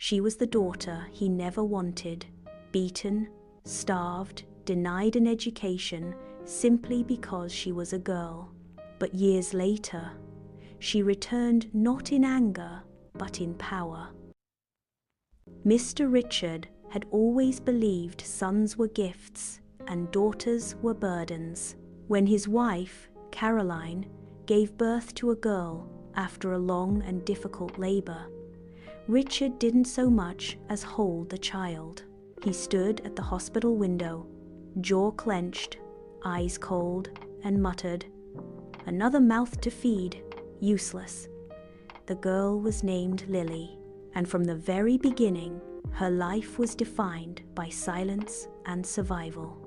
She was the daughter he never wanted, beaten, starved, denied an education simply because she was a girl. But years later, she returned not in anger, but in power. Mr. Richard had always believed sons were gifts and daughters were burdens. When his wife, Caroline, gave birth to a girl after a long and difficult labor, Richard didn't so much as hold the child. He stood at the hospital window, jaw clenched, eyes cold, and muttered, "Another mouth to feed, useless." The girl was named Lily, and from the very beginning, her life was defined by silence and survival.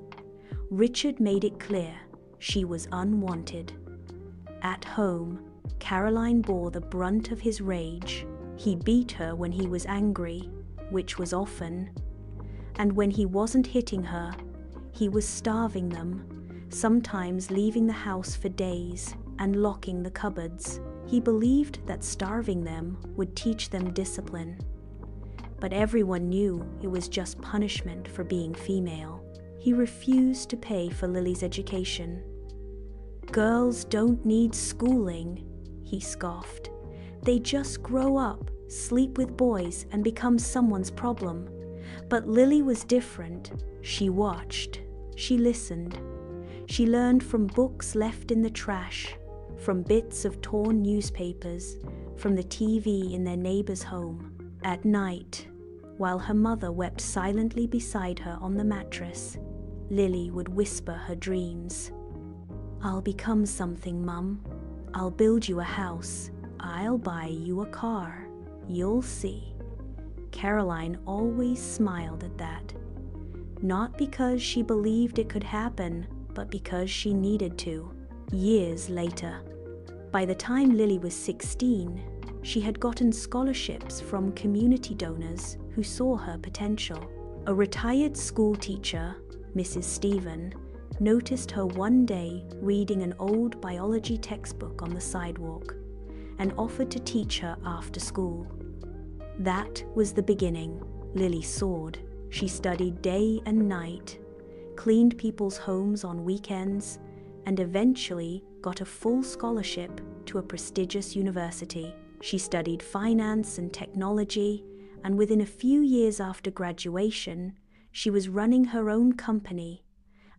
Richard made it clear she was unwanted. At home, Caroline bore the brunt of his rage. He beat her when he was angry, which was often, and when he wasn't hitting her, he was starving them, sometimes leaving the house for days and locking the cupboards. He believed that starving them would teach them discipline. But everyone knew it was just punishment for being female. He refused to pay for Lily's education. "Girls don't need schooling," he scoffed. "They just grow up, sleep with boys, and become someone's problem." But Lily was different. She watched. She listened. She learned from books left in the trash, from bits of torn newspapers, from the TV in their neighbor's home. At night, while her mother wept silently beside her on the mattress, Lily would whisper her dreams. "I'll become something, Mum. I'll build you a house. I'll buy you a car. You'll see." Caroline always smiled at that. Not because she believed it could happen, but because she needed to. Years later, by the time Lily was 16, she had gotten scholarships from community donors who saw her potential. A retired school teacher, Mrs. Stephen, noticed her one day reading an old biology textbook on the sidewalk and offered to teach her after school. That was the beginning. Lily soared. She studied day and night, cleaned people's homes on weekends, and eventually got a full scholarship to a prestigious university. She studied finance and technology, and within a few years after graduation, she was running her own company,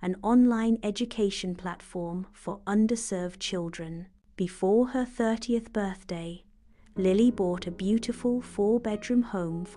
an online education platform for underserved children. Before her 30th birthday, Lily bought a beautiful 4-bedroom home for